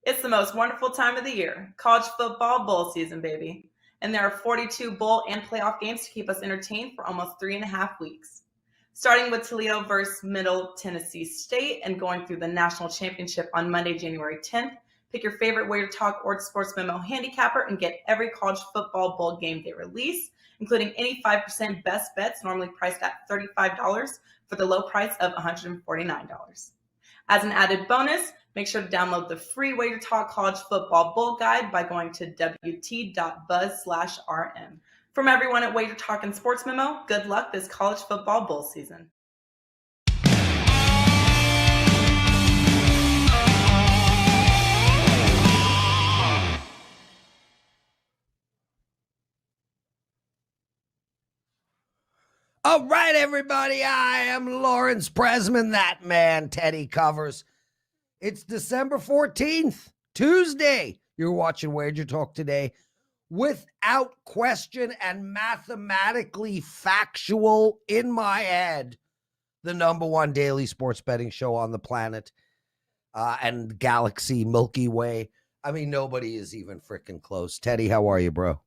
It's the most wonderful time of the year, college football bowl season, baby. And there are 42 bowl and playoff games to keep us entertained for almost 3.5 weeks. Starting with Toledo versus Middle Tennessee State and going through the national championship on Monday, January 10th, pick your favorite WagerTalk or SportsMemo handicapper and get every college football bowl game day release, including any 5% best bets normally priced at $35 for the low price of $149. As an added bonus, make sure to download the free WagerTalk College Football Bowl Guide by going to wt.buzz/rm. From everyone at WagerTalk and SportsMemo, good luck this college football bowl season. All right, everybody, I am Lawrence Presman, that man Teddy covers. It's December 14th, Tuesday. You're watching WagerTalk Today. Without question and mathematically factual in my head, the number one daily sports betting show on the planet and galaxy Milky Way. I mean, nobody is even freaking close. Teddy, how are you, bro?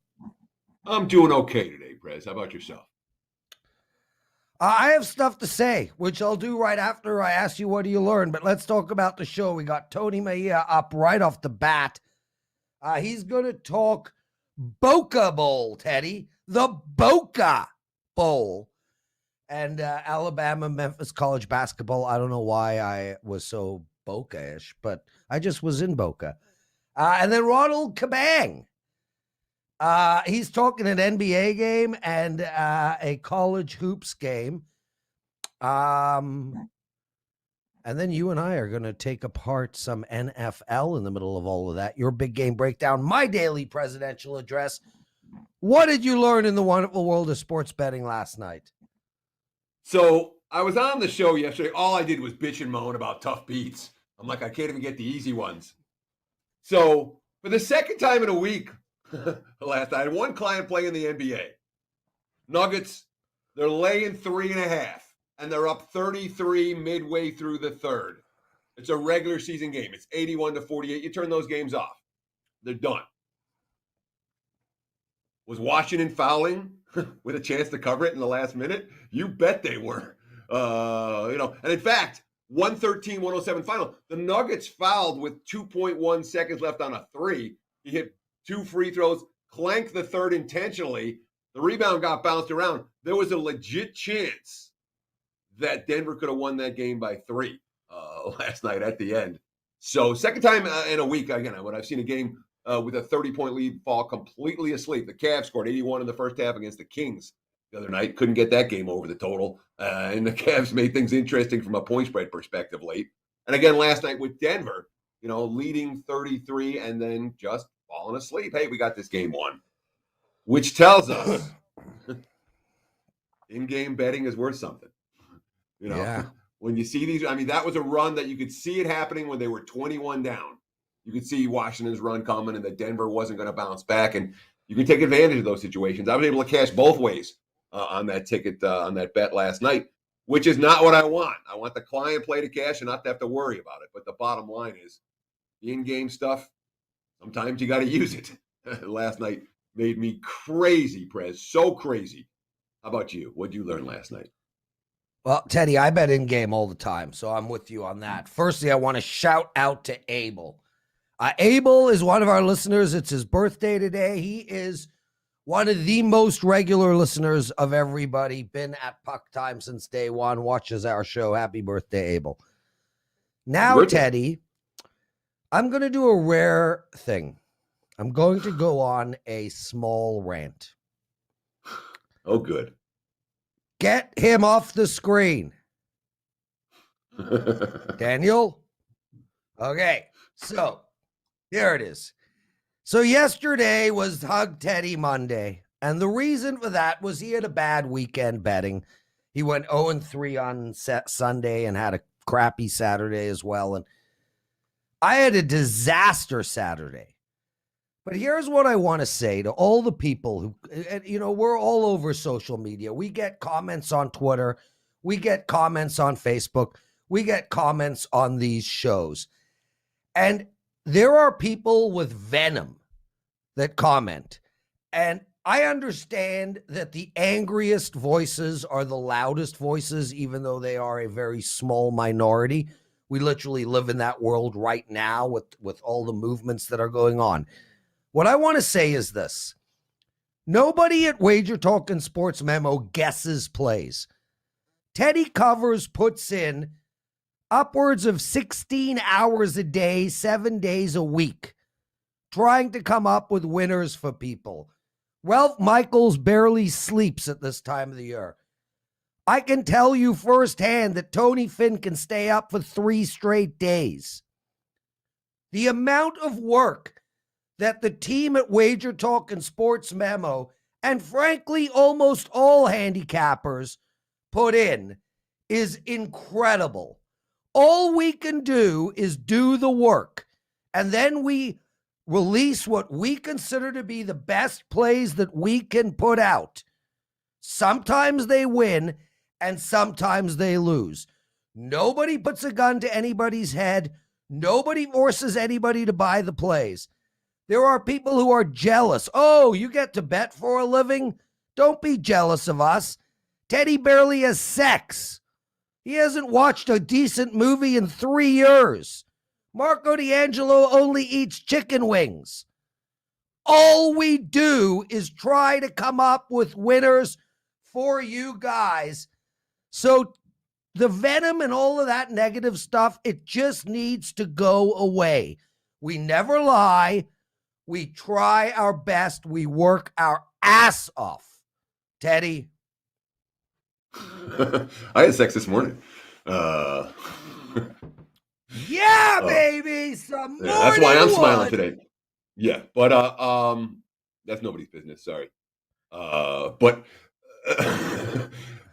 I'm doing okay today, Prez. How about yourself? I have stuff to say, which I'll do right after I ask you what do you learn. But let's talk about the show. We got Tony Mejia up right off the bat. He's going to talk Boca Bowl, Teddy. The Boca Bowl. And Alabama, Memphis college basketball. I don't know why I was so Boca-ish, but I just was in Boca. And then Ronald Cabang. He's talking an NBA game and a college hoops game. And then you and I are going to take apart some NFL in the middle of all of that. Your big game breakdown, my daily presidential address. What did you learn in the wonderful world of sports betting last night? So I was on the show yesterday. All I did was bitch and moan about tough beats. I'm like, I can't even get the easy ones. So for the second time in a week, last night, I had one client playing in the NBA. Nuggets, they're laying 3.5, and they're up 33 midway through the third. It's a regular season game. It's 81-48. You turn those games off. They're done. Was Washington fouling with a chance to cover it in the last minute? You bet they were. And in fact, 113-107 final. The Nuggets fouled with 2.1 seconds left on a three. He hit 2 free throws, clanked the third intentionally. The rebound got bounced around. There was a legit chance that Denver could have won that game by 3 last night at the end. So second time in a week, again, when I've seen a game with a 30-point lead fall completely asleep. The Cavs scored 81 in the first half against the Kings the other night. Couldn't get that game over the total. And the Cavs made things interesting from a point spread perspective late. And again, last night with Denver, leading 33 and then just falling asleep. Hey, we got this game won, which tells us in-game betting is worth something. Yeah. When you see these, that was a run that you could see it happening when they were 21 down. You could see Washington's run coming and that Denver wasn't going to bounce back, and you can take advantage of those situations. I was able to cash both ways on that ticket, on that bet last night, which is not what I want. I want the client play to cash and not to have to worry about it. But the bottom line is the in-game stuff, sometimes you got to use it. Last night made me crazy, Prez, so crazy. How about you? What did you learn last night? Well, Teddy, I bet in-game all the time, so I'm with you on that. Firstly, I want to shout out to Abel. Abel is one of our listeners. It's his birthday today. He is one of the most regular listeners of everybody. Been at Puck Time since day one. Watches our show. Happy birthday, Abel. Now, Teddy, I'm going to do a rare thing. I'm going to go on a small rant. Oh, good. Get him off the screen. Daniel? Okay, so here it is. So yesterday was Hug Teddy Monday, and the reason for that was he had a bad weekend betting. He went 0-3 on Sunday and had a crappy Saturday as well, and I had a disaster Saturday. But here's what I want to say to all the people who, we're all over social media. We get comments on Twitter. We get comments on Facebook. We get comments on these shows. And there are people with venom that comment. And I understand that the angriest voices are the loudest voices, even though they are a very small minority. We literally live in that world right now with all the movements that are going on. What I want to say is this. Nobody at WagerTalk and SportsMemo guesses plays. Teddy Covers puts in upwards of 16 hours a day, 7 days a week, trying to come up with winners for people. Ralph Michaels barely sleeps at this time of the year. I can tell you firsthand that Tony Finn can stay up for 3 straight days. The amount of work that the team at WagerTalk and SportsMemo, and frankly, almost all handicappers put in is incredible. All we can do is do the work, and then we release what we consider to be the best plays that we can put out. Sometimes they win, and sometimes they lose. Nobody puts a gun to anybody's head. Nobody forces anybody to buy the plays. There are people who are jealous. Oh, you get to bet for a living? Don't be jealous of us. Teddy barely has sex. He hasn't watched a decent movie in 3 years. Marco D'Angelo only eats chicken wings. All we do is try to come up with winners for you guys. So the venom and all of that negative stuff, it just needs to go away. We never lie. We try our best. We work our ass off. Teddy? I had sex this morning. Yeah, baby. Some yeah, that's why I'm smiling wood. today. Yeah, but that's nobody's business. Sorry. But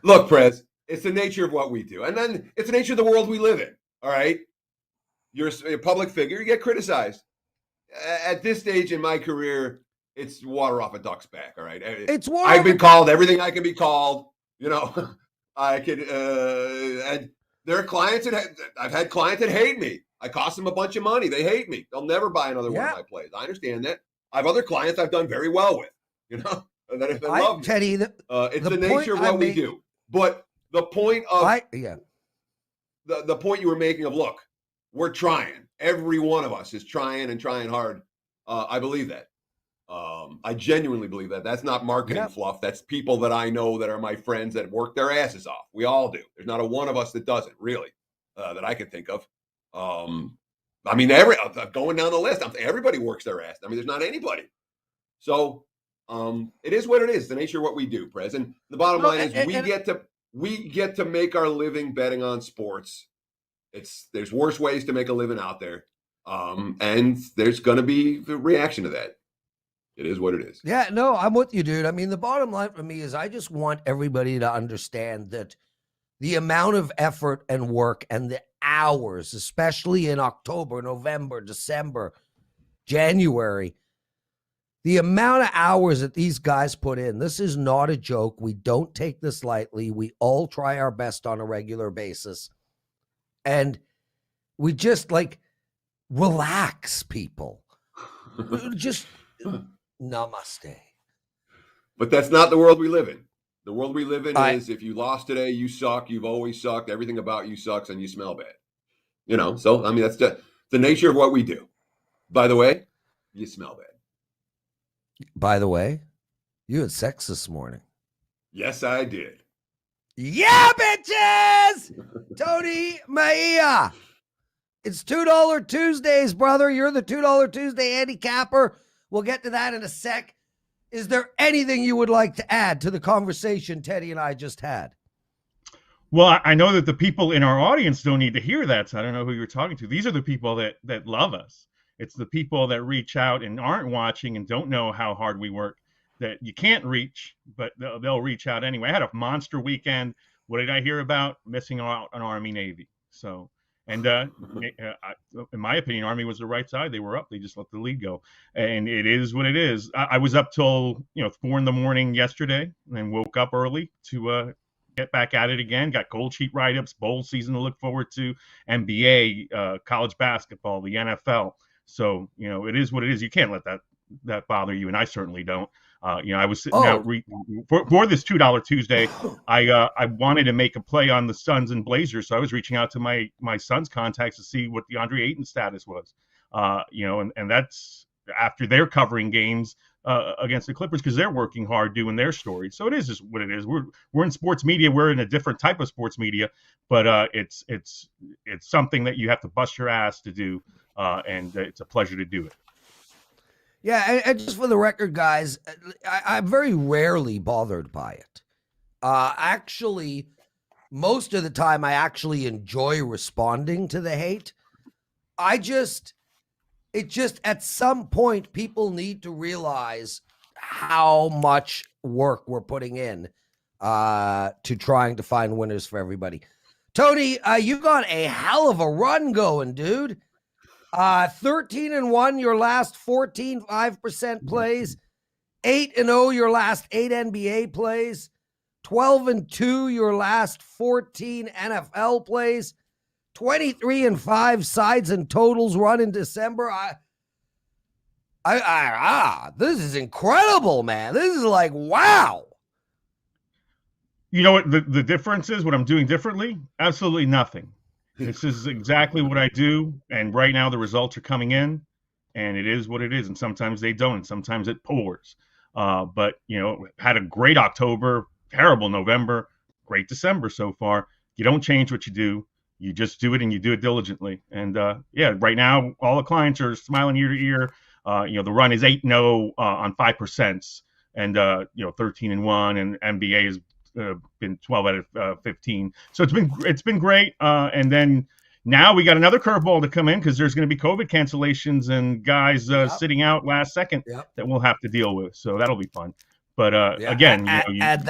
look, Prez, it's the nature of what we do, and then it's the nature of the world we live in. All right, you're a public figure, you get criticized. At this stage in my career, it's water off a duck's back. All right, It's water. I've been called everything I can be called. You know, I could, and there are clients that I've had clients that hate me. I cost them a bunch of money. They hate me. They'll never buy another one of my plays. I understand that. I have other clients I've done very well with. You know, and that love me. Teddy, it's the nature of what we do. But the point of the point you were making of, look, we're trying. Every one of us is trying and trying hard. I believe that. I genuinely believe that. That's not marketing fluff. That's people that I know that are my friends that work their asses off. We all do. There's not a one of us that doesn't, really, that I can think of. I mean, going down the list, everybody works their ass. I mean, there's not anybody. So it is what it is. The nature of what we do, Prez. And the bottom line is we get to make our living betting on sports. There's worse ways to make a living out there. And there's going to be the reaction to that. It is what it is. Yeah, no, I'm with you, dude. I mean, the bottom line for me is I just want everybody to understand that the amount of effort and work and the hours, especially in October, November, December, January, the amount of hours that these guys put in, this is not a joke. We don't take this lightly. We all try our best on a regular basis. And we just relax, people. Just namaste. But that's not the world we live in. The world we live in is if you lost today, you suck. You've always sucked. Everything about you sucks, and you smell bad. You know, so I mean that's the nature of what we do. By the way, you smell bad. By the way, you had sex this morning. Yes, I did. Yeah, bitches! Tony Mejia. It's $2 Tuesdays, brother. You're the $2 Tuesday handicapper. We'll get to that in a sec. Is there anything you would like to add to the conversation Teddy and I just had? Well, I know that the people in our audience don't need to hear that, so I don't know who you're talking to. These are the people that love us. It's the people that reach out and aren't watching and don't know how hard we work that you can't reach, but they'll reach out anyway. I had a monster weekend. What did I hear about? Missing out on Army Navy. So, and in my opinion, Army was the right side. They were up. They just let the lead go. And it is what it is. I was up till 4 a.m. yesterday and then woke up early to get back at it again. Got gold sheet write-ups, bowl season to look forward to, NBA, college basketball, the NFL. So, it is what it is. You can't let that bother you, and I certainly don't. I was sitting out for this $2 Tuesday. I wanted to make a play on the Suns and Blazers, so I was reaching out to my Suns contacts to see what the Andre Ayton status was. And that's after they're covering games against the Clippers because they're working hard doing their stories. So it is just what it is. We're in sports media. We're in a different type of sports media, but it's something that you have to bust your ass to do, and it's a pleasure to do it. Yeah, and just for the record, guys, I'm very rarely bothered by it. Actually, most of the time, I actually enjoy responding to the hate. It just at some point, people need to realize how much work we're putting in to trying to find winners for everybody. Tony, you got a hell of a run going, dude. 13-1 your last 14 5% plays, 8-0 your last 8 NBA plays, 12-2 your last 14 NFL plays, 23-5 sides and totals run in December. This is incredible, man. This is like, wow. You know what the difference is? What I'm doing differently? Absolutely nothing. This is exactly what I do, and right now the results are coming in, and it is what it is, and sometimes they don't, and sometimes it pours. But, had a great October, terrible November, great December so far. You don't change what you do. You just do it, and you do it diligently. And, right now all the clients are smiling ear to ear. The run is 8-0 on 5%, and, 13-1, and NBA is been 12 out of 15. So it's been great. And then now we got another curveball to come in because there's going to be COVID cancellations and guys sitting out last second that we'll have to deal with. So that'll be fun. But again, add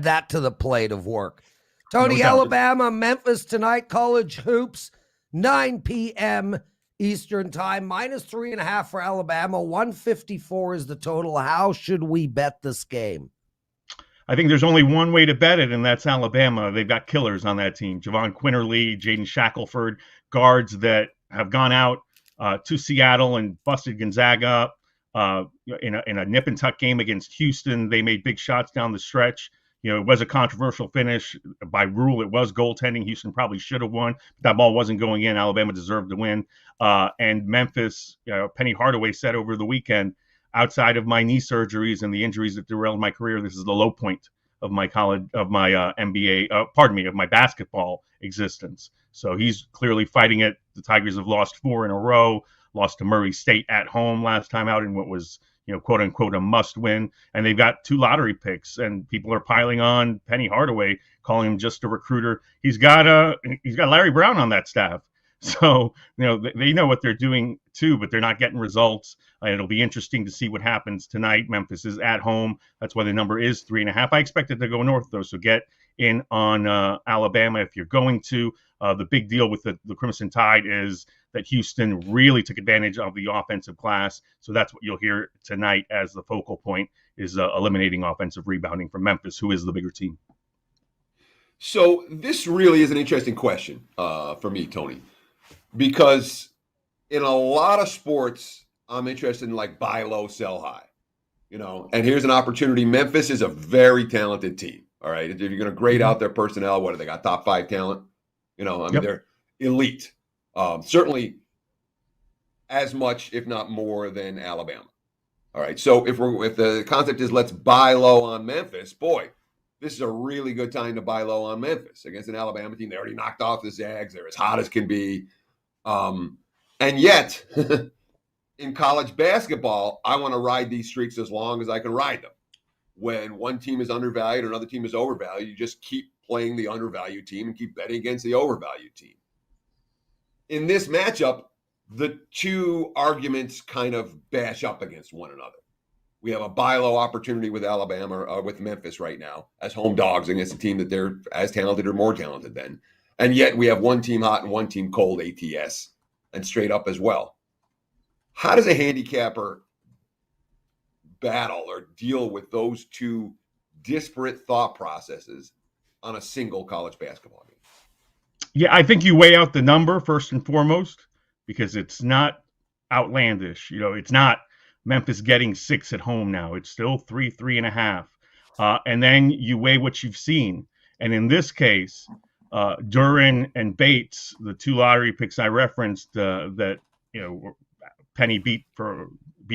that to the plate of work. Tony, Alabama, Memphis tonight, college hoops, 9 p.m. Eastern time, -3.5 for Alabama. 154 is the total. How should we bet this game? I think there's only one way to bet it, and that's Alabama. They've got killers on that team. Javon Quinterly, Jaden Shackelford, guards that have gone out to Seattle and busted Gonzaga up in a nip and tuck game against Houston. They made big shots down the stretch. It was a controversial finish. By rule, it was goaltending. Houston probably should have won. That ball wasn't going in. Alabama deserved to win. And Memphis, Penny Hardaway said over the weekend, outside of my knee surgeries and the injuries that derailed my career, this is the low point of my of my basketball existence. So he's clearly fighting it. The Tigers have lost 4 in a row, lost to Murray State at home last time out in what was, quote unquote, a must win. And they've got 2 lottery picks, and people are piling on Penny Hardaway, calling him just a recruiter. He's got Larry Brown on that staff. So, they know what they're doing too, but they're not getting results. It'll be interesting to see what happens tonight. Memphis is at home. That's why the number is 3.5. I expect it to go north, though. So get in on Alabama if you're going to. The big deal with the Crimson Tide is that Houston really took advantage of the offensive glass. So that's what you'll hear tonight as the focal point is eliminating offensive rebounding from Memphis, who is the bigger team. So this really is an interesting question for me, Tony. Because in a lot of sports, I'm interested in like buy low, sell high, and here's an opportunity. Memphis is a very talented team. All right. If you're going to grade out their personnel, what do they got? Top 5 talent? They're elite. Certainly as much, if not more than Alabama. All right. So if the concept is let's buy low on Memphis, boy, this is a really good time to buy low on Memphis against an Alabama team. They already knocked off the Zags. They're as hot as can be. And yet, in college basketball, I want to ride these streaks as long as I can ride them. When one team is undervalued or another team is overvalued, you just keep playing the undervalued team and keep betting against the overvalued team. In this matchup, the 2 arguments kind of bash up against one another. We have a buy low opportunity with Alabama, with Memphis right now, as home dogs against a team that they're as talented or more talented than. And yet we have one team hot and one team cold, ATS, and straight up as well. How does a handicapper battle or deal with those 2 disparate thought processes on a single college basketball game? Yeah, I think you weigh out the number first and foremost, because it's not outlandish. It's not Memphis getting 6 at home now. It's still 3.5. And then you weigh what you've seen. And in this case, Duran and Bates, the 2 lottery picks I referenced that Penny beat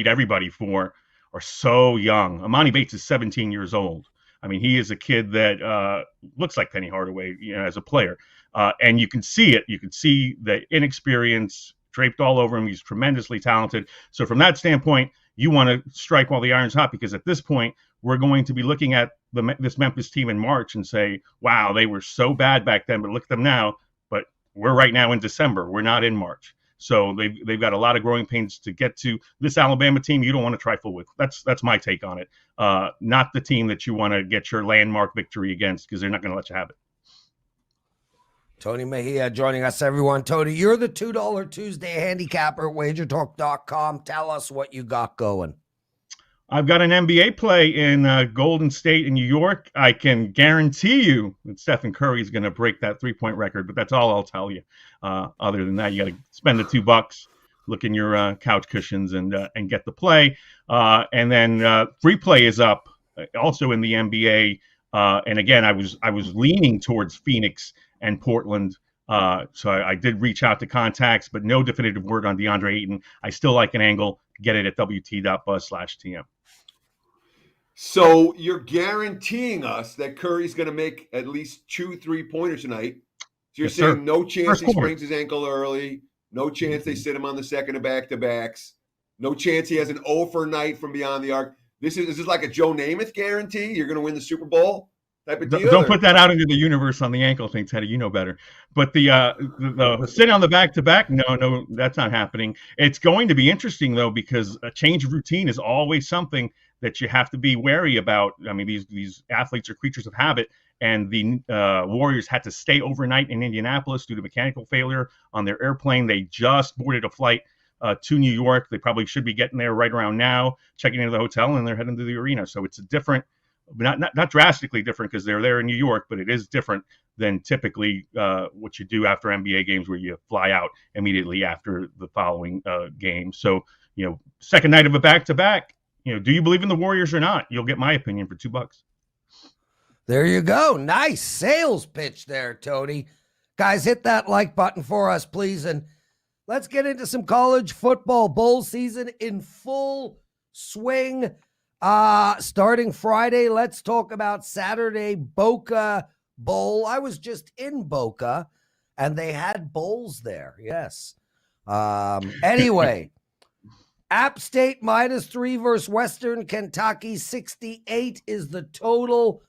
everybody for, are so young. Amani Bates is 17 years old. I mean, he is a kid that looks like Penny Hardaway, as a player. And you can see it. You can see the inexperience draped all over him. He's tremendously talented. So from that standpoint, you want to strike while the iron's hot, because at this point, we're going to be looking at this Memphis team in March and say, wow, they were so bad back then, but look at them now. But we're right now in December. We're not in March. So they've got a lot of growing pains to get to. This Alabama team, you don't want to trifle with. That's my take on it. Not the team that you want to get your landmark victory against, because they're not going to let you have it. Tony Mejia joining us, everyone. Tony, you're the $2 Tuesday handicapper at WagerTalk.com. Tell us what you got going. I've got an NBA play in Golden State in New York. I can guarantee you that Stephen Curry is going to break that 3-point record, but that's all I'll tell you. Other than that, you got to spend the $2, look in your couch cushions, and get the play. And then free play is up also in the NBA. And again, I was leaning towards Phoenix and Portland. So I did reach out to contacts, but no definitive word on DeAndre Ayton. I still like an angle. Get it at WT.buzz/TM. So you're guaranteeing us that Curry's going to make at least 2 3-pointers tonight. So you're Yes, saying sir. no chance First he quarter. sprains his ankle early, no chance they sit him on the second of back-to-backs, no chance he has an 0 for night from beyond the arc. Is this like a Joe Namath guarantee? You're going to win the Super Bowl type of deal? Don't put that out into the universe on the ankle thing, Teddy. You know better. But the sit on the back-to-back, no, that's not happening. It's going to be interesting, though, because a change of routine is always something that you have to be wary about. I mean, these athletes are creatures of habit, and the Warriors had to stay overnight in Indianapolis due to mechanical failure on their airplane. They just boarded a flight to New York. They probably should be getting there right around now, checking into the hotel, and they're heading to the arena. So it's a different, not drastically different, because they're there in New York, but it is different than typically what you do after NBA games, where you fly out immediately after the following game. So, second night of a back-to-back, do you believe in the Warriors or not? You'll get my opinion for $2. There you go. Nice sales pitch there, Tony. Guys, hit that like button for us, please. And let's get into some college football. Bowl season in full swing. Starting Friday, let's talk about Saturday, Boca Bowl. I was just in Boca, and they had bowls there. Yes. Anyway, App State -3 versus Western Kentucky. 68 is the total.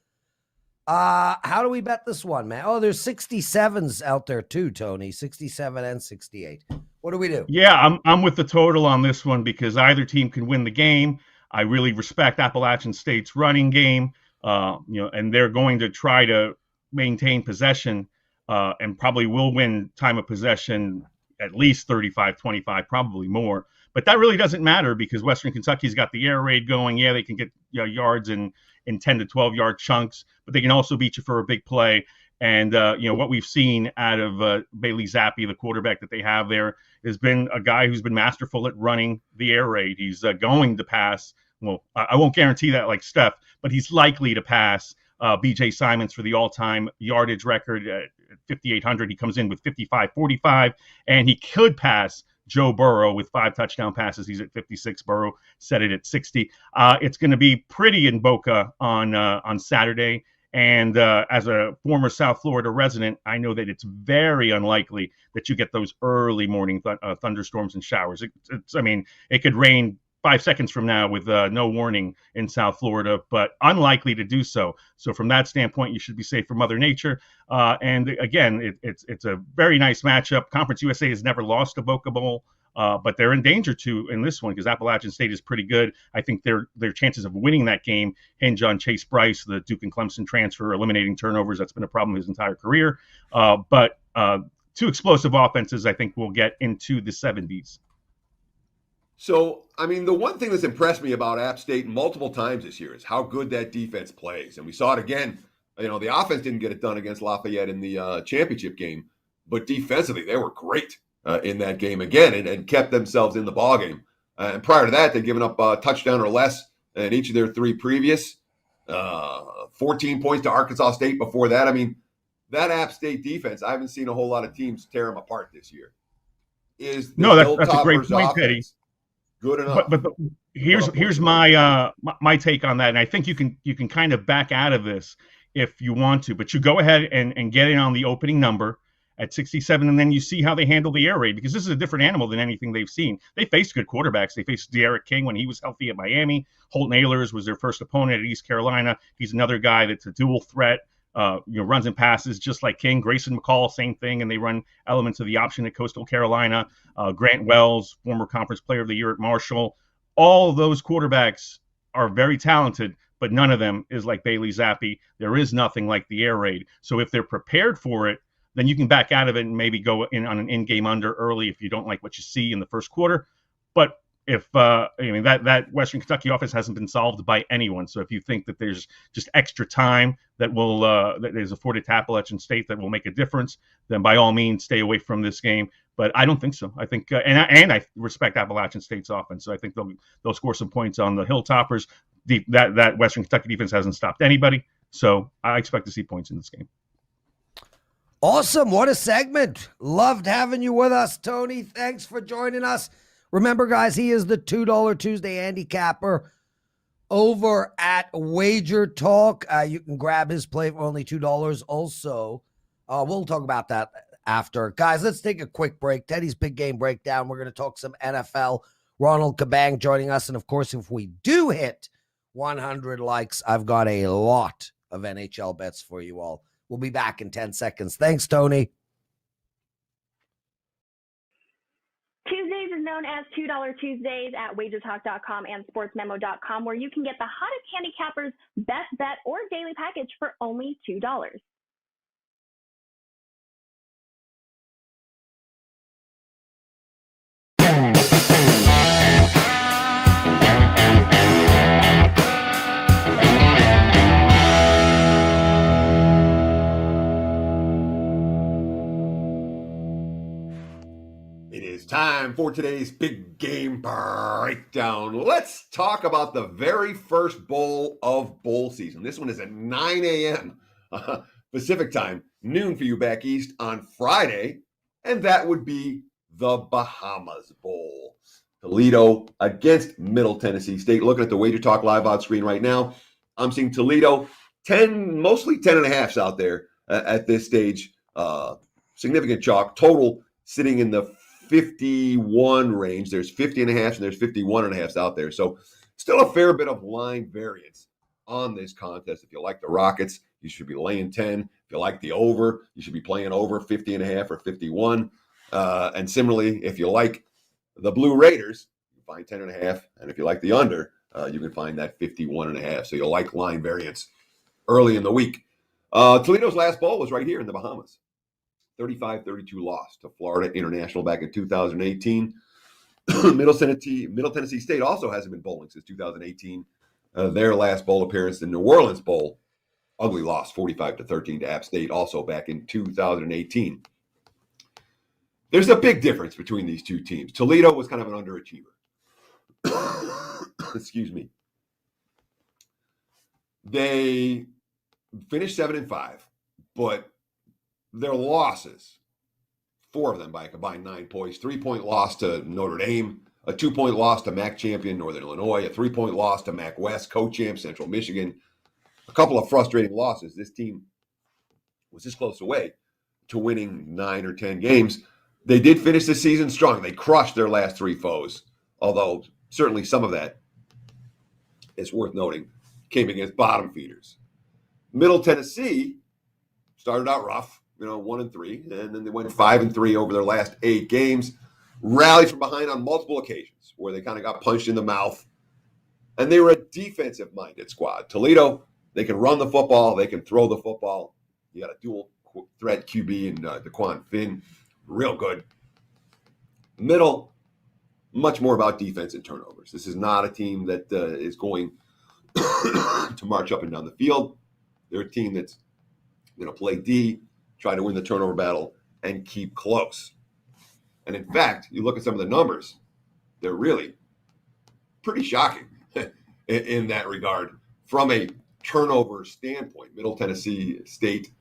How do we bet this one, man? Oh, there's 67s out there too, Tony. 67 and 68. What do we do? Yeah, I'm with the total on this one, because either team can win the game. I really respect Appalachian State's running game, and they're going to try to maintain possession, and probably will win time of possession at least 35-25, probably more. But that really doesn't matter, because Western Kentucky's got the air raid going. Yeah, they can get yards in 10 to 12 yard chunks, but they can also beat you for a big play. And what we've seen out of Bailey Zappi, the quarterback that they have there, has been a guy who's been masterful at running the air raid. He's going to pass. Well, I won't guarantee that like Steph, but he's likely to pass B.J. Simons for the all-time yardage record at 5,800. He comes in with 55-45, and he could pass Joe Burrow with 5 touchdown passes. He's at 56. Burrow set it at 60. It's going to be pretty in Boca on Saturday. And as a former South Florida resident, I know that it's very unlikely that you get those early morning thunderstorms and showers. It could rain 5 seconds from now with no warning in South Florida, but unlikely to do so. So from that standpoint, you should be safe from Mother Nature. And again, it's a very nice matchup. Conference USA has never lost a Boca Bowl, but they're in danger to in this one, because Appalachian State is pretty good. I think their chances of winning that game hinge on Chase Bryce, the Duke and Clemson transfer, eliminating turnovers. That's been a problem his entire career. But 2 explosive offenses, I think, will get into the 70s. So, the one thing that's impressed me about App State multiple times this year is how good that defense plays. And we saw it again. The offense didn't get it done against Lafayette in the championship game, but defensively, they were great. in that game again and kept themselves in the ballgame. And prior to that, they'd given up a touchdown or less in each of their 3 previous. 14 points to Arkansas State before that. I mean, that App State defense, I haven't seen a whole lot of teams tear them apart this year. Is the that's a great point, Teddy. Good enough? But here's my my take on that, and I think you can kind of back out of this if you want to, but you go ahead and get in on the opening number at 67, and then you see how they handle the air raid, because this is a different animal than anything they've seen. They faced good quarterbacks. They faced De'Aaron King when he was healthy at Miami. Holton Ahlers was their first opponent at East Carolina. He's another guy that's a dual threat. Runs and passes just like King. Grayson McCall, same thing, and they run elements of the option at Coastal Carolina. Grant Wells, former Conference Player of the Year at Marshall. All of those quarterbacks are very talented, but none of them is like Bailey Zappi. There is nothing like the air raid. So if they're prepared for it, then you can back out of it and maybe go in on an in-game under early if you don't like what you see in the first quarter. But if that Western Kentucky offense hasn't been solved by anyone, so if you think that there's just extra time that will that is afforded to Appalachian State that will make a difference, then by all means stay away from this game. But I don't think so. I think and I respect Appalachian State's offense, so I think they'll score some points on the Hilltoppers. That Western Kentucky defense hasn't stopped anybody, so I expect to see points in this game. Awesome. What a segment. Loved having you with us, Tony. Thanks for joining us. Remember, guys, he is the $2 Tuesday handicapper over at WagerTalk. You can grab his play for only $2 also. We'll talk about that after. Guys, let's take a quick break. Teddy's Big Game Breakdown. We're going to talk some NFL. Ronald Cabang joining us. And, of course, if we do hit 100 likes, I've got a lot of NHL bets for you all. We'll be back in 10 seconds. Thanks, Tony. Tuesdays is known as $2 Tuesdays at WagerTalk.com and SportsMemo.com, where you can get the hottest handicappers, best bet, or daily package for only $2. It is time for today's Big Game Breakdown. Let's talk about the very first bowl of bowl season. This one is at 9 a.m. Pacific time, noon for you back east on Friday, and that would be the Bahamas Bowl. Toledo against Middle Tennessee State. Looking at the WagerTalk live out screen right now, I'm seeing Toledo 10, mostly 10.5s out there at this stage. Significant chalk. Total sitting in the 51 range. There's 50.5s and there's 51.5s out there. So still a fair bit of line variance on this contest. If you like the Rockets, you should be laying 10. If you like the over, you should be playing over 50.5 or 51. And similarly, if you like the Blue Raiders, you find 10.5. And if you like the under, you can find that 51.5. So you'll like line variance early in the week. Toledo's last bowl was right here in the Bahamas. 35-32 loss to Florida International back in 2018. Middle Tennessee State also hasn't been bowling since 2018. Their last bowl appearance, the New Orleans Bowl, ugly loss, 45-13 to App State, also back in 2018. There's a big difference between these two teams. Toledo was kind of an underachiever. Excuse me. They finished 7-5, but their losses, 4 of them by a combined 9 points, 3-point loss to Notre Dame, a 2-point loss to MAC champion Northern Illinois, a 3-point loss to MAC West co-champ Central Michigan, a couple of frustrating losses. This team was this close away to winning 9 or 10 games. They did finish the season strong. They crushed their last 3 foes, although certainly some of that, it's worth noting, came against bottom feeders. Middle Tennessee started out rough, 1-3, and then they went 5-3 over their last 8 games, rallied from behind on multiple occasions where they kind of got punched in the mouth, and they were a defensive-minded squad. Toledo, they can run the football, they can throw the football. You got a dual threat QB in DeQuan Finn, real good. Middle, much more about defense and turnovers. This is not a team that is going to march up and down the field. They're a team that's going to play D, try to win the turnover battle, and keep close. And in fact, you look at some of the numbers, they're really pretty shocking in that regard from a turnover standpoint. Middle Tennessee State,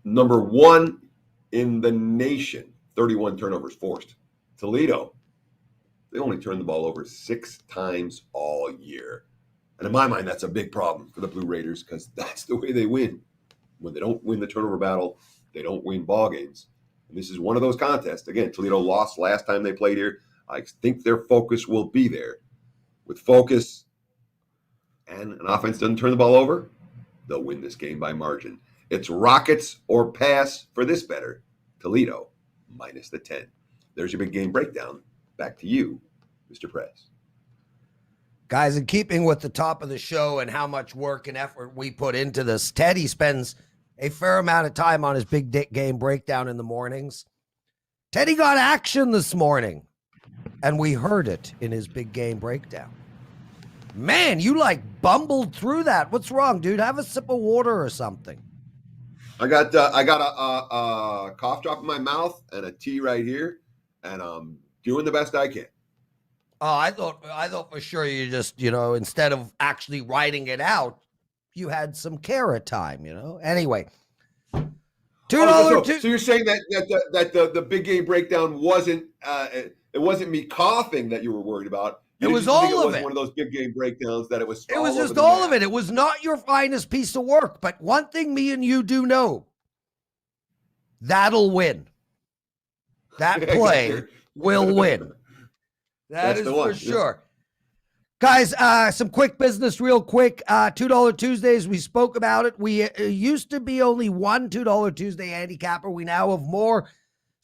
number 1 in the nation, 31 turnovers forced. Toledo, they only turned the ball over 6 times all year. And in my mind, that's a big problem for the Blue Raiders because that's the way they win. When they don't win the turnover battle, they don't win ball games. And this is one of those contests. Again, Toledo lost last time they played here. I think their focus will be there. With focus and an offense doesn't turn the ball over, they'll win this game by margin. It's Rockets or pass for this bettor. Toledo minus the 10. There's your big game breakdown. Back to you, Mr. Prez. Guys, in keeping with the top of the show and how much work and effort we put into this, Teddy spends a fair amount of time on his big game breakdown in the mornings. Teddy got action this morning, and we heard it in his big game breakdown. Man, you bumbled through that. What's wrong, dude? Have a sip of water or something. I got a cough drop in my mouth and a tea right here, and I'm doing the best I can. Oh, I thought for sure you just, instead of actually writing it out, you had some carrot time, Anyway, $2. So you're saying that the big game breakdown wasn't it wasn't me coughing that you were worried about. It was all of it. One of those big game breakdowns that it was. It was just all of it. It was not your finest piece of work. But one thing me and you do know, that'll win. That play will win. That is for sure. Guys, some quick business real quick. $2 Tuesdays, we spoke about it. We used to be only one $2 Tuesday handicapper. We now have more.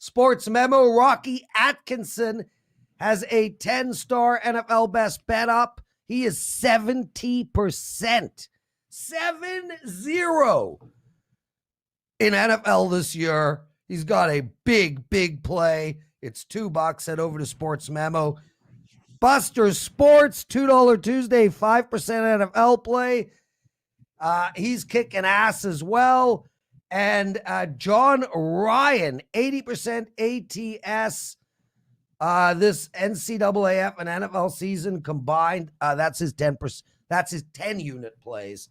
SportsMemo, Rocky Atkinson has a 10-star NFL best bet up. He is 70%. 7-0 in NFL this year. He's got a big play. It's $2. Head over to SportsMemo. Buster Sports, $2 Tuesday, 5% NFL play. He's kicking ass as well. And John Ryan, 80% ATS. This NCAAF and NFL season combined, that's his 10%. That's his 10-unit plays.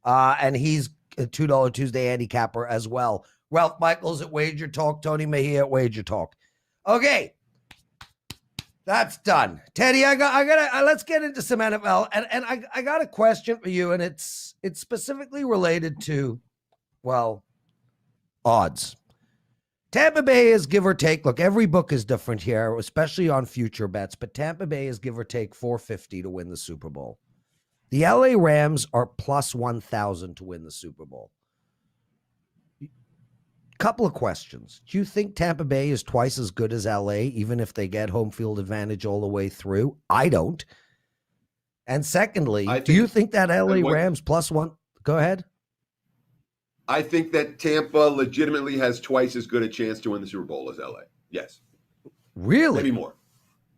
And he's a $2 Tuesday handicapper as well. Ralph Michaels at WagerTalk, Tony Mejia at WagerTalk. Okay. That's done. Teddy, I got let's get into some NFL. And I got a question for you, and it's specifically related to, well, odds. Tampa Bay is give or take. Look, every book is different here, especially on future bets, but Tampa Bay is give or take 450 to win the Super Bowl. The LA Rams are plus 1,000 to win the Super Bowl. Couple of questions. Do you think Tampa Bay is twice as good as LA, even if they get home field advantage all the way through? I don't. And secondly, do you think that LA Rams plus one? Go ahead. I think that Tampa legitimately has twice as good a chance to win the Super Bowl as LA. Yes. Really? Maybe more.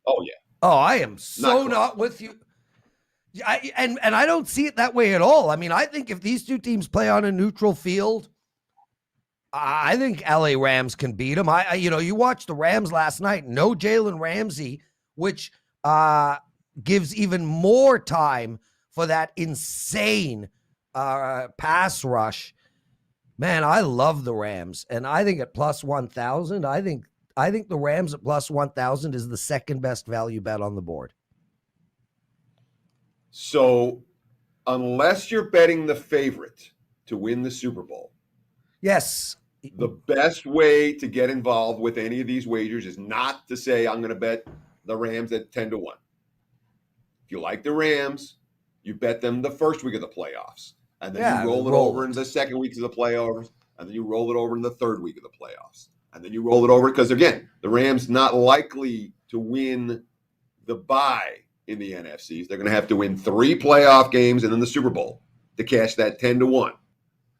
Oh, yeah. Oh, I am so not with you. And I don't see it that way at all. I mean, I think if these two teams play on a neutral field, I think LA Rams can beat them. You watched the Rams last night. No Jalen Ramsey, which gives even more time for that insane pass rush. Man, I love the Rams, and I think at plus 1,000, I think the Rams at plus 1,000 is the second best value bet on the board. So, unless you're betting the favorite to win the Super Bowl, yes, the best way to get involved with any of these wagers is not to say I'm going to bet the Rams at 10-1. If you like the Rams, you bet them the first week of the playoffs. And then you roll it over in the second week of the playoffs. And then you roll it over in the third week of the playoffs. And then you roll it over because, again, the Rams not likely to win the bye in the NFCs. They're going to have to win 3 playoff games and then the Super Bowl to cash that 10-1.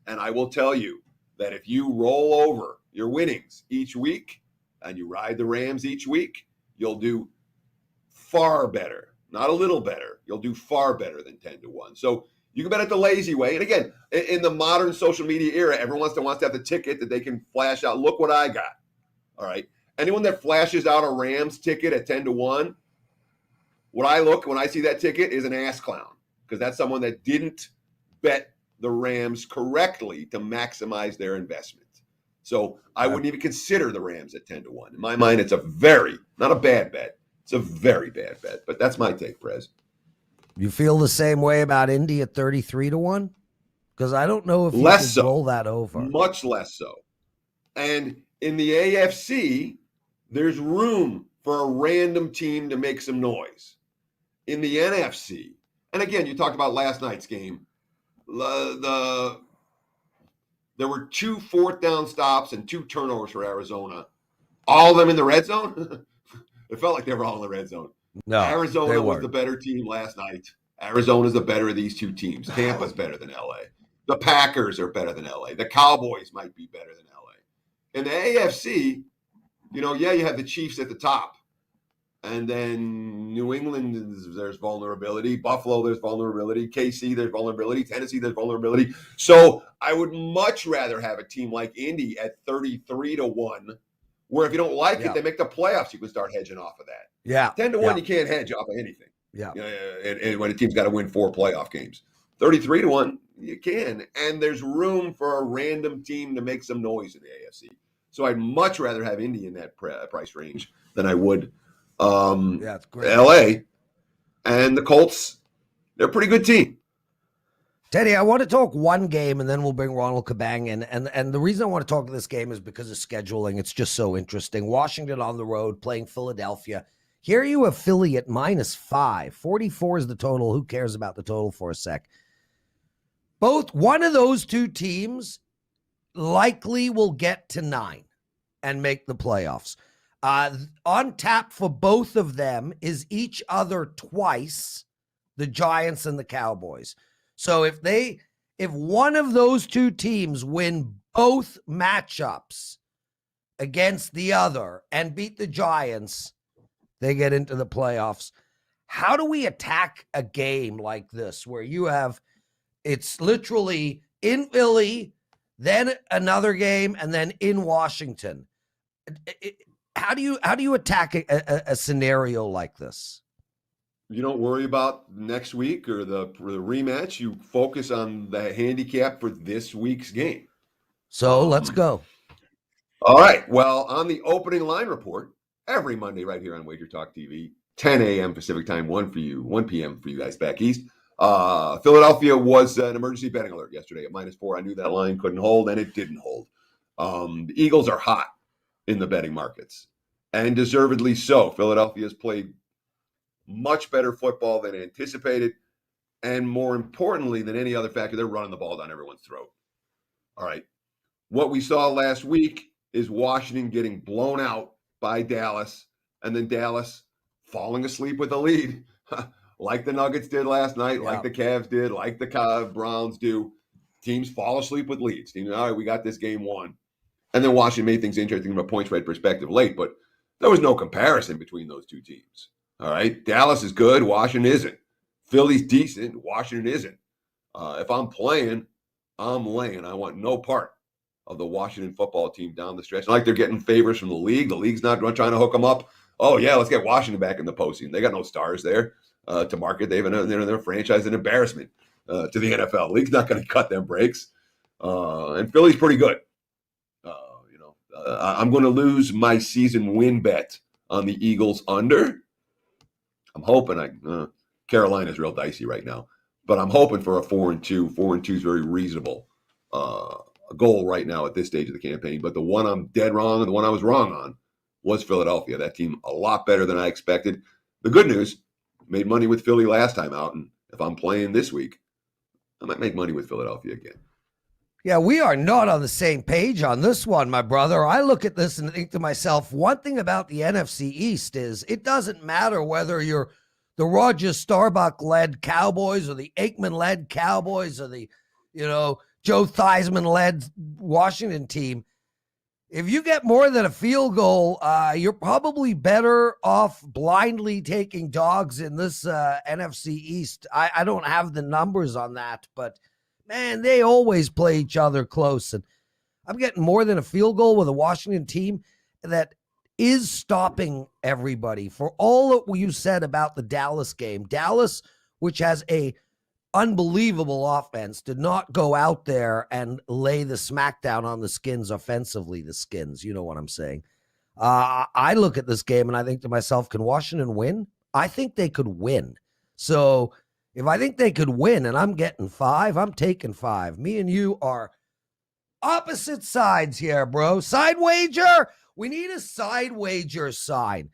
And I will tell you that if you roll over your winnings each week and you ride the Rams each week, you'll do far better. Not a little better. You'll do far better than 10-1. So you can bet it the lazy way. And again, in the modern social media era, everyone wants to have the ticket that they can flash out. Look what I got. All right. Anyone that flashes out a Rams ticket at 10-1, when I see that ticket is an ass clown, because that's someone that didn't bet the Rams correctly to maximize their investment. So I wouldn't even consider the Rams at 10-1. In my mind, it's not a bad bet. It's a very bad bet, but that's my take, Prez. You feel the same way about Indy at 33-1? Because I don't know if you Less can so. roll that over. Much less so. And in the AFC, there's room for a random team to make some noise. In the NFC, and again, you talked about last night's game. There were 2 fourth down stops and 2 turnovers for Arizona. All of them in the red zone? It felt like they were all in the red zone. No, Arizona was the better team last night. Arizona's the better of these 2 teams. Tampa's better than LA. The Packers are better than LA. The Cowboys might be better than LA. In the AFC, you have the Chiefs at the top. And then New England, there's vulnerability. Buffalo, there's vulnerability. KC, there's vulnerability. Tennessee, there's vulnerability. So I would much rather have a team like Indy at 33-1, where if you don't like it, they make the playoffs. You can start hedging off of that. Yeah. 10-1, you can't hedge off of anything. Yeah. And when a team's got to win 4 playoff games. 33-1, you can. And there's room for a random team to make some noise in the AFC. So I'd much rather have Indy in that price range than I would it's great. LA. And the Colts, they're a pretty good team. Teddy, I want to talk one game, and then we'll bring Ronald Cabang in. And the reason I want to talk this game is because of scheduling. It's just so interesting. Washington on the road playing Philadelphia. Here you have Philly at -5. 44 is the total. Who cares about the total for a sec? One of those 2 teams likely will get to 9 and make the playoffs. On tap for both of them is each other twice, the Giants and the Cowboys. So if one of those 2 teams win both matchups against the other and beat the Giants, they get into the playoffs. How do we attack a game like this where it's literally in Philly, then another game, and then in Washington? How do you attack a scenario like this? You don't worry about next week or the rematch. You focus on the handicap for this week's game. So let's go. All right. Well, on the opening line report, every Monday right here on WagerTalk TV, 10 a.m. Pacific time, 1 p.m. for you guys back east. Philadelphia was an emergency betting alert yesterday at -4. I knew that line couldn't hold, and it didn't hold. The Eagles are hot in the betting markets, and deservedly so. Philadelphia's played much better football than anticipated, and more importantly than any other factor, they're running the ball down everyone's throat. All right. What we saw last week is Washington getting blown out by Dallas, and then Dallas falling asleep with a lead, like the Nuggets did last night, like the Cavs did, like the Browns do. Teams fall asleep with leads. All right, we got this game won. And then Washington made things interesting from a point spread perspective late, but there was no comparison between those 2 teams. All right, Dallas is good, Washington isn't. Philly's decent, Washington isn't. If I'm playing, I'm laying. I want no part of the Washington football team down the stretch. Not like they're getting favors from the league. The league's not trying to hook them up. Oh, yeah, let's get Washington back in the postseason. They got no stars there to market. They're a franchise, an embarrassment to the NFL. The league's not going to cut them breaks. And Philly's pretty good. I'm going to lose my season win bet on the Eagles under. I'm hoping Carolina's real dicey right now, but I'm hoping for a 4-2. 4-2 is very reasonable goal right now at this stage of the campaign. But the one I'm dead wrong and the one I was wrong on was Philadelphia. That team a lot better than I expected. The good news, made money with Philly last time out, and if I'm playing this week, I might make money with Philadelphia again. Yeah, we are not on the same page on this one, my brother. I look at this and think to myself, one thing about the NFC East is it doesn't matter whether you're the Roger Staubach-led Cowboys or the Aikman-led Cowboys or the, Joe Theismann-led Washington team. If you get more than a field goal, you're probably better off blindly taking dogs in this NFC East. I don't have the numbers on that, but man, they always play each other close. And I'm getting more than a field goal with a Washington team. that is stopping everybody. For all that you said about the Dallas game, Dallas, which has a unbelievable offense, did not go out there and lay the smackdown on the Skins offensively. The Skins, you know what I'm saying? I look at this game and I think to myself, can Washington win? I think they could win. So if I think they could win and I'm getting 5, I'm taking 5. Me and you are opposite sides here, bro. Side wager. We need a side wager side.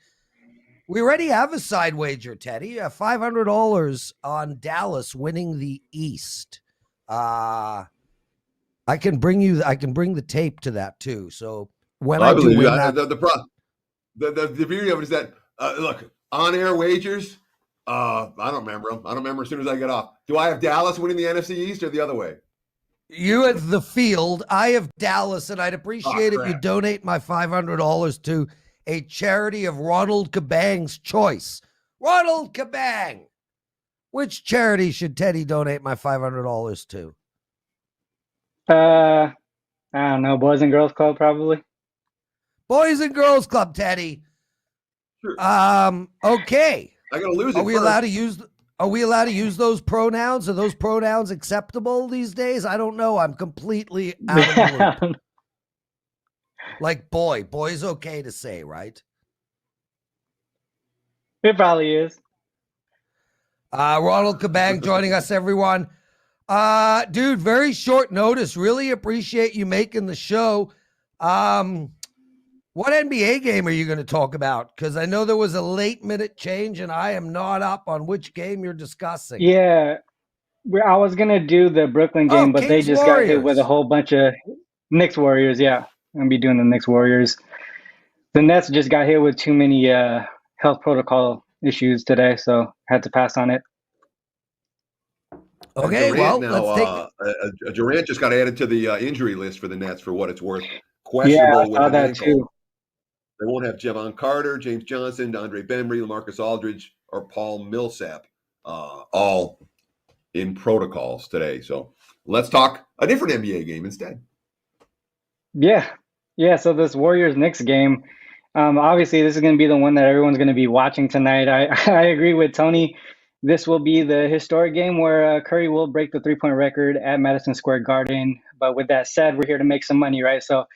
We already have a side wager, Teddy. $500 on Dallas winning the East. I can bring the tape to that too. So when I do win that, the beauty of it is that look, on air wagers. I don't remember them. I don't remember as soon as I get off. Do I have Dallas winning the NFC East or the other way? You have the field. I have Dallas, and I'd appreciate if you donate my $500 to a charity of Ronald Cabang's choice. Ronald Cabang. Which charity should Teddy donate my $500 to? I don't know. Boys and Girls Club, probably. Boys and Girls Club, Teddy. Sure. Okay. I gotta lose it. Are we allowed to use those pronouns? Are those pronouns acceptable these days? I don't know. I'm completely out of the loop. Like boy's okay to say, right? It probably is. Ronald Cabang joining us, everyone. Dude, very short notice. Really appreciate you making the show. What NBA game are you going to talk about? Because I know there was a late-minute change, and I am not up on which game you're discussing. Yeah, I was going to do the Brooklyn game, but they just got hit with a whole bunch of Knicks Warriors. Yeah, I'm going to be doing the Knicks Warriors. The Nets just got hit with too many health protocol issues today, so had to pass on it. Okay, Durant well, let's take... Durant just got added to the injury list for the Nets for what it's worth. Questionable with that ankle. Too. They won't have Javon Carter, James Johnson, DeAndre Bembry, LaMarcus Aldridge, or Paul Millsap, all in protocols today. So let's talk a different NBA game instead. Yeah. So this Warriors-Knicks game, obviously this is going to be the one that everyone's going to be watching tonight. I agree with Tony. This will be the historic game where Curry will break the three-point record at Madison Square Garden. But with that said, we're here to make some money, right? So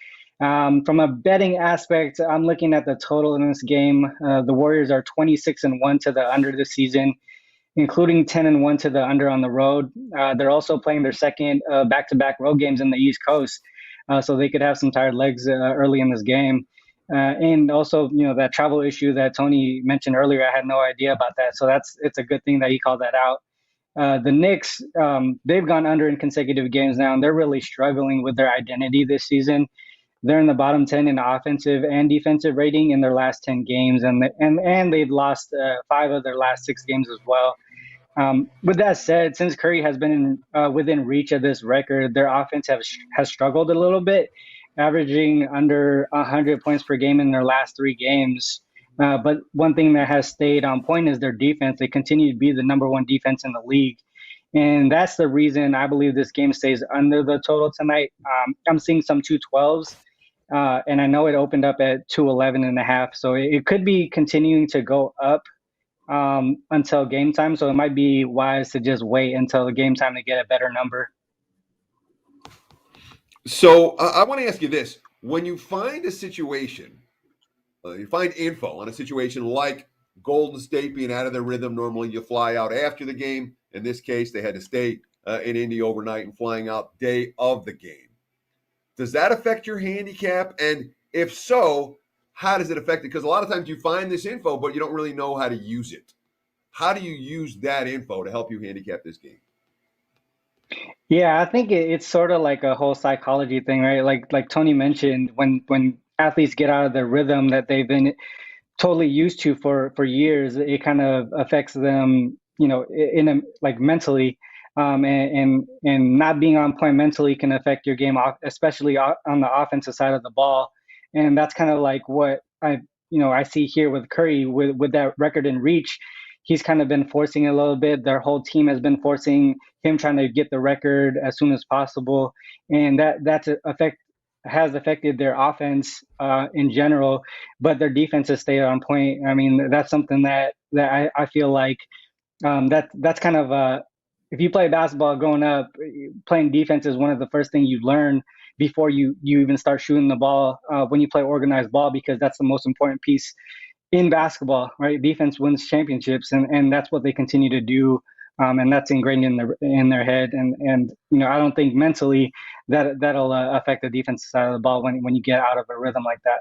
from a betting aspect, I'm looking at the total in this game. The Warriors are 26-1 to the under this season, including 10-1 to the under on the road. They're also playing their second back-to-back road games in the East Coast, so they could have some tired legs early in this game. And also, that travel issue that Tony mentioned earlier, I had no idea about that. So it's a good thing that he called that out. The Knicks, they've gone under in consecutive games now, and they're really struggling with their identity this season. They're in the bottom 10 in offensive and defensive rating in their last 10 games, and they've lost 5 of their last 6 games as well. With that said, since Curry has been within reach of this record, their offense has struggled a little bit, averaging under 100 points per game in their last 3 games. But one thing that has stayed on point is their defense. They continue to be the number 1 defense in the league. And that's the reason I believe this game stays under the total tonight. I'm seeing some 212s. And I know it opened up at 211.5, so it could be continuing to go up until game time. So it might be wise to just wait until the game time to get a better number. So I want to ask you this: when you find a situation, you find info on a situation like Golden State being out of their rhythm. Normally, you fly out after the game. In this case, they had to stay in Indy overnight and flying out day of the game. Does that affect your handicap? And if so, how does it affect it? Because a lot of times you find this info, but you don't really know how to use it. How do you use that info to help you handicap this game? Yeah, I think it's sort of like a whole psychology thing, right? Like Tony mentioned, when athletes get out of the rhythm that they've been totally used to for years, it kind of affects them, mentally. And not being on point mentally can affect your game, especially on the offensive side of the ball. And that's kind of like what I see here with Curry with that record in reach. He's kind of been forcing it a little bit. Their whole team has been forcing him, trying to get the record as soon as possible. And that's affect has affected their offense in general, but their defense has stayed on point. I mean, that's something that I feel like that's kind of if you play basketball growing up, playing defense is one of the first things you learn before you even start shooting the ball when you play organized ball, because that's the most important piece in basketball, right? Defense wins championships, and that's what they continue to do, and that's ingrained in their head. And I don't think mentally that'll affect the defensive side of the ball when you get out of a rhythm like that.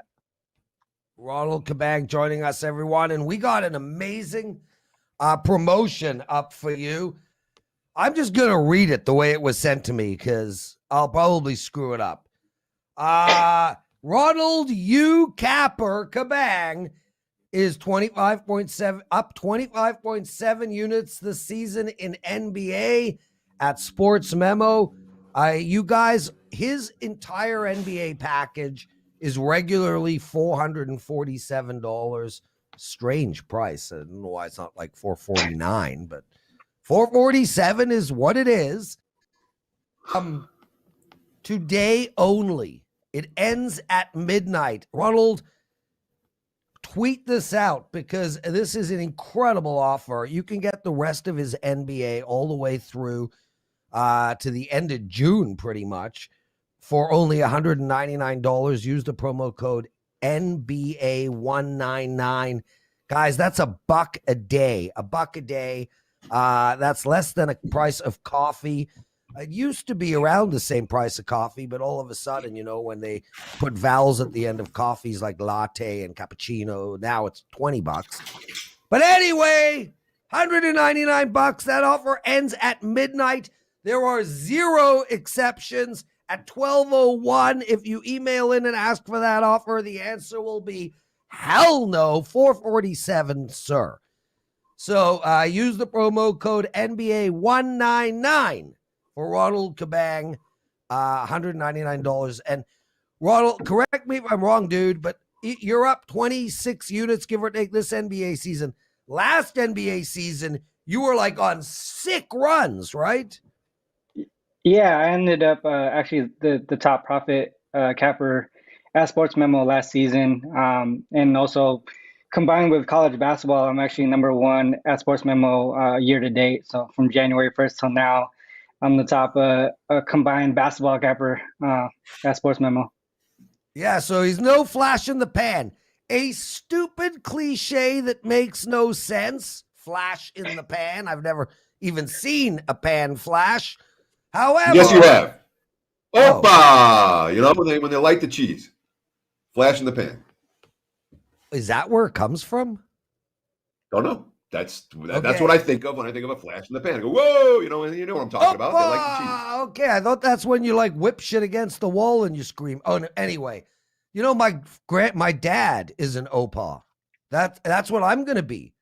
Ronald Cabang joining us, everyone, and we got an amazing promotion up for you. I'm just going to read it the way it was sent to me because I'll probably screw it up. Ronald U. Capper Cabang is 25.7 up 25.7 units this season in NBA at SportsMemo. You guys, his entire NBA package is regularly $447. Strange price. I don't know why it's not like $449, but $447 is what it is. Today only. It ends at midnight. Ronald, tweet this out because this is an incredible offer. You can get the rest of his NBA all the way through to the end of June, pretty much, for only $199. Use the promo code NBA199. Guys, that's $1 a day. $1 a day. That's less than a price of coffee. It used to be around the same price of coffee, but all of a sudden, when they put vowels at the end of coffees like latte and cappuccino, now it's $20. But anyway, $199. That offer ends at midnight. There are 0 exceptions. At 12:01, if you email in and ask for that offer, the answer will be hell no, $447, sir. So use the promo code NBA199 for Ronald Cabang, $199. And Ronald, correct me if I'm wrong, dude, but you're up 26 units, give or take, this NBA season. Last NBA season, you were like on sick runs, right? Yeah, I ended up actually the top profit capper at SportsMemo last season, and also combined with college basketball, I'm actually number 1 at SportsMemo year to date. So from January 1st till now, I'm the top combined basketball capper at SportsMemo. Yeah, so he's no flash in the pan. A stupid cliche that makes no sense. Flash in the pan. I've never even seen a pan flash. However, yes, you have. Opa! When they light the cheese, flash in the pan. Is that where it comes from? Don't know. That's what I think of when I think of a flash in the pan. I go, whoa! You know what I'm talking about. They like the cheese. Okay, I thought that's when you like whip shit against the wall and you scream. Oh, no, anyway, my dad is an opa. That's what I'm gonna be.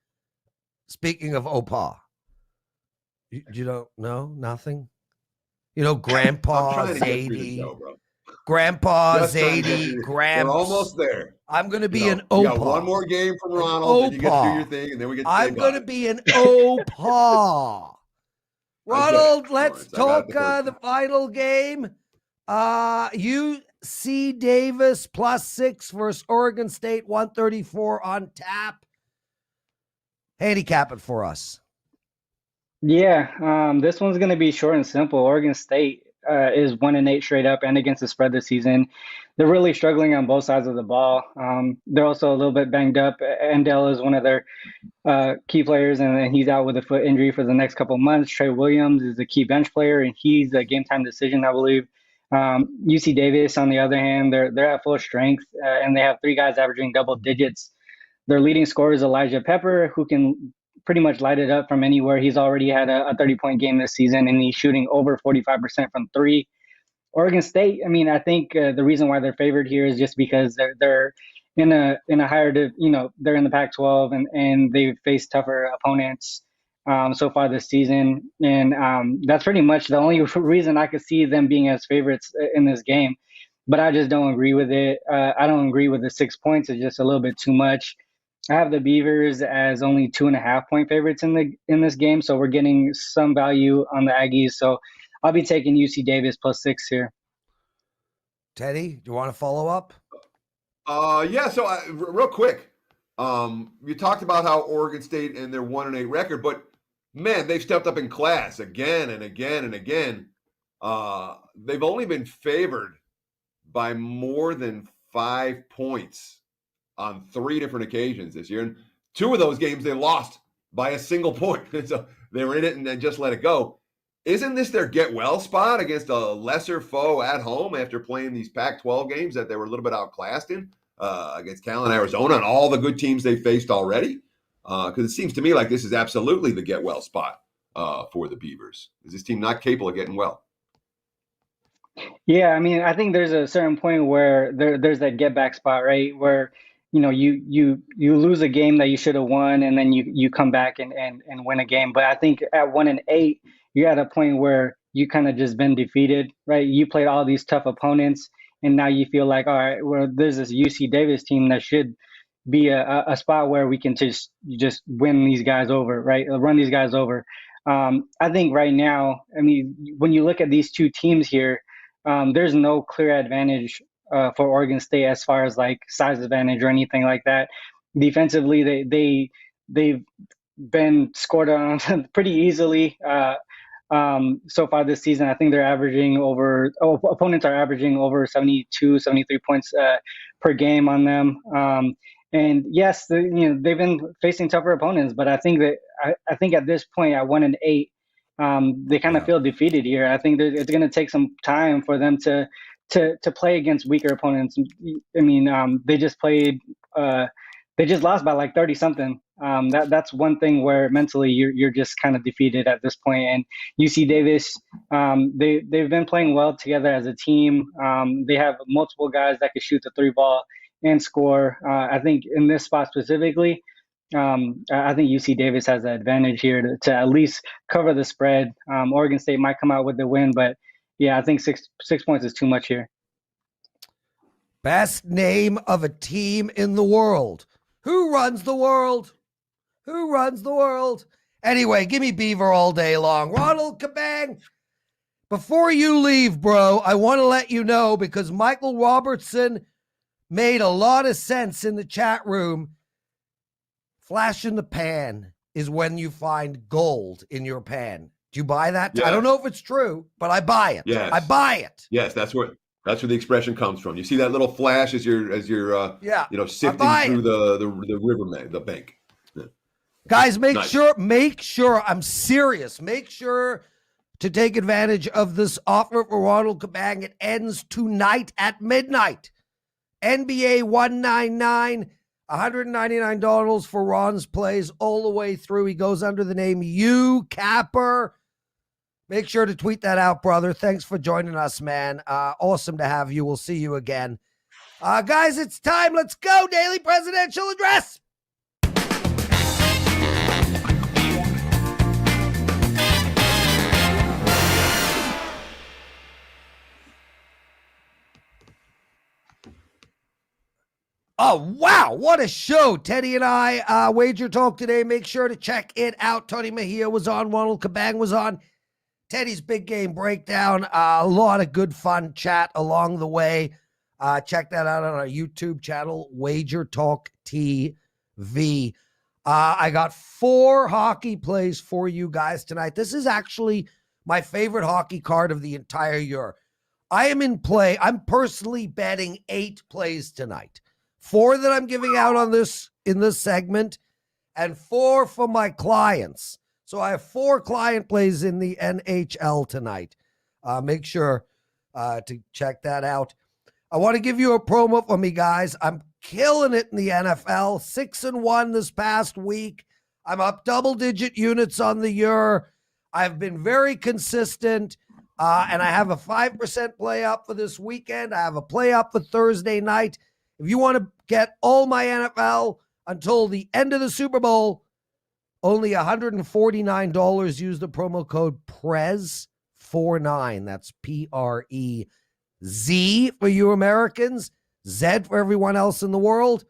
Speaking of opa, you don't know nothing. Grandpa Zadie, Grandpa Zadie, Gramps. We're almost there. I'm going to be an opa. You got one more game from Ronald, then you get to do your thing, and then we get to I'm going to be an opa. Ronald, let's talk the final game. UC Davis +6 versus Oregon State, 134 on tap. Handicap it for us. Yeah, this one's going to be short and simple. Oregon State is 1-8 straight up and against the spread this season. They're really struggling on both sides of the ball. They're also a little bit banged up. Endell is one of their key players, and he's out with a foot injury for the next couple of months. Trey Williams is a key bench player, and he's a game-time decision, I believe. UC Davis, on the other hand, they're at full strength, and they have 3 guys averaging double digits. Their leading scorer is Elijah Pepper, who can pretty much light it up from anywhere. He's already had a 30-point game this season, and he's shooting over 45% from 3. Oregon State, I think the reason why they're favored here is just because they're in a higher, they're in the Pac-12 and they've faced tougher opponents so far this season. And that's pretty much the only reason I could see them being as favorites in this game. But I just don't agree with it. I don't agree with the 6 points. It's just a little bit too much. I have the Beavers as only 2.5-point favorites in this game, so we're getting some value on the Aggies. So I'll be taking UC Davis +6 here. Teddy, do you want to follow up? Yeah. So real quick, you talked about how Oregon State and their 1-8 record, but man, they've stepped up in class again and again and again. They've only been favored by more than 5 points on 3 different occasions this year. And 2 of those games they lost by a single point. So they were in it and then just let it go. Isn't this their get well spot against a lesser foe at home after playing these Pac-12 games that they were a little bit outclassed in against Cal and Arizona and all the good teams they faced already? Because it seems to me like this is absolutely the get well spot for the Beavers. Is this team not capable of getting well? Yeah, I mean, I think there's a certain point where there's that get back spot, right? Where, you know, you lose a game that you should have won, and then you come back and win a game. But I think at 1-8, you're at a point where you kind of just been defeated, right? You played all these tough opponents, and now you feel like, all right, well, there's this UC Davis team that should be a spot where we can just win these guys over, right? Run these guys over. I think right now, I mean, when you look at these 2 teams here, there's no clear advantage for Oregon State as far as like size advantage or anything like that. Defensively, they've been scored on pretty easily so far this season. I think they're averaging opponents are averaging over 72, 73 points per game on them. And yes, they've been facing tougher opponents, but I think at this point at 1-8. They kind of feel defeated here. I think it's going to take some time for them to play against weaker opponents. I mean, they just lost by like 30 something. That's one thing where mentally you're just kind of defeated at this point. And UC Davis, they've been playing well together as a team. They have multiple guys that can shoot the 3-ball and score. I think in this spot specifically, I think UC Davis has the advantage here to at least cover the spread. Oregon State might come out with the win, but yeah, I think six points is too much here. Best name of a team in the world. Who runs the world? Who runs the world? Anyway, give me Beaver all day long. Ronald Cabang, before you leave, bro, I want to let you know, because Michael Robertson made a lot of sense in the chat room. Flash in the pan is when you find gold in your pan. Do you buy that? Yeah. I don't know if it's true, but I buy it. Yes. I buy it. Yes, that's where the expression comes from. You see that little flash as you're sifting through the river, the bank. Yeah. Guys, make sure, I'm serious. Make sure to take advantage of this offer for Ronald Cabang. It ends tonight at midnight. NBA 199. $199 for Ron's plays all the way through. He goes under the name U Capper. Make sure to tweet that out, brother. Thanks for joining us, man. Awesome to have you. We'll see you again. Guys, it's time. Let's go. Daily Presidential Address. Oh, wow. What a show. Teddy and I, Wager Talk Today. Make sure to check it out. Tony Mejia was on. Ronald Cabang was on. Teddy's big game breakdown. A lot of good fun chat along the way. Check that out on our YouTube channel, Wager Talk TV. I got 4 hockey plays for you guys tonight. This is actually my favorite hockey card of the entire year. I am in play. I'm personally betting 8 plays tonight. 4 that I'm giving out in this segment, and 4 for my clients. So I have 4 client plays in the NHL tonight. Make sure to check that out. I want to give you a promo for me, guys. I'm killing it in the NFL. 6-1 this past week. I'm up double-digit units on the year. I've been very consistent, and I have a 5% play up for this weekend. I have a play up for Thursday night. If you want to get all my NFL until the end of the Super Bowl, only $149. Use the promo code PREZ49. That's PREZ for you Americans, Z for everyone else in the world.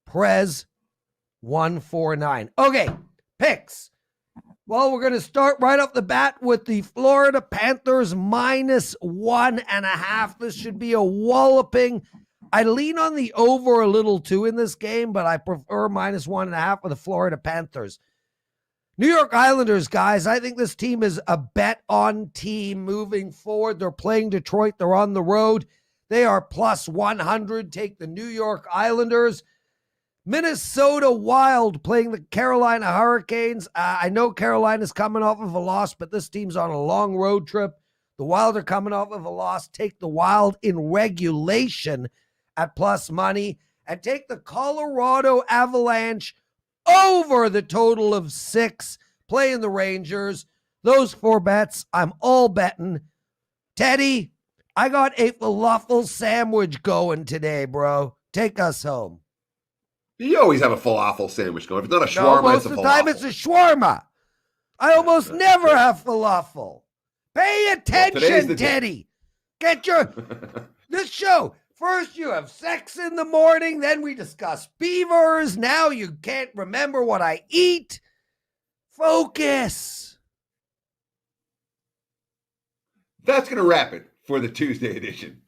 PREZ149. Okay, picks. Well, we're going to start right off the bat with the Florida Panthers -1.5. This should be a walloping. I lean on the over a little too in this game, but I prefer -1.5 for the Florida Panthers. New York Islanders, guys, I think this team is a bet-on team moving forward. They're playing Detroit. They're on the road. They are +100. Take the New York Islanders. Minnesota Wild playing the Carolina Hurricanes. I know Carolina's coming off of a loss, but this team's on a long road trip. The Wild are coming off of a loss. Take the Wild in regulation at plus money. And take the Colorado Avalanche over the total of 6, playing the Rangers. Those 4 bets, I'm all betting. Teddy, I got a falafel sandwich going today, bro. Take us home. You always have a falafel sandwich going. If it's not a shawarma, most it's a of falafel. the time it's a shawarma. I almost never have falafel. Pay attention, Teddy. Get your this show. First you have sex in the morning, then we discuss beavers. Now you can't remember what I eat. Focus. That's going to wrap it for the Tuesday edition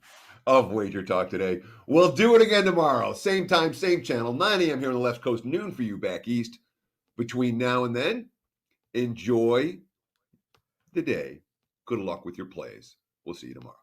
of Wager Talk Today. We'll do it again tomorrow. Same time, same channel, 9 a.m. here on the left coast, noon for you back east. Between now and then, enjoy the day. Good luck with your plays. We'll see you tomorrow.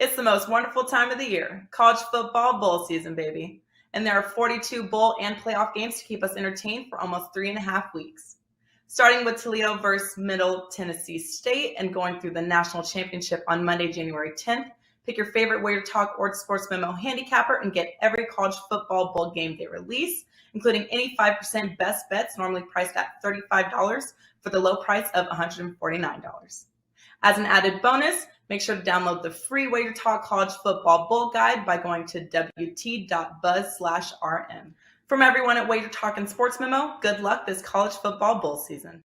It's the most wonderful time of the year, college football bowl season, baby. And there are 42 bowl and playoff games to keep us entertained for almost 3.5 weeks. Starting with Toledo versus Middle Tennessee State and going through the national championship on Monday, January 10th, pick your favorite WagerTalk or SportsMemo handicapper and get every college football bowl game they release, including any 5% best bets normally priced at $35 for the low price of $149. As an added bonus, make sure to download the free WagerTalk College Football Bowl Guide by going to wt.buzz/rm. From everyone at WagerTalk and SportsMemo, good luck this college football bowl season.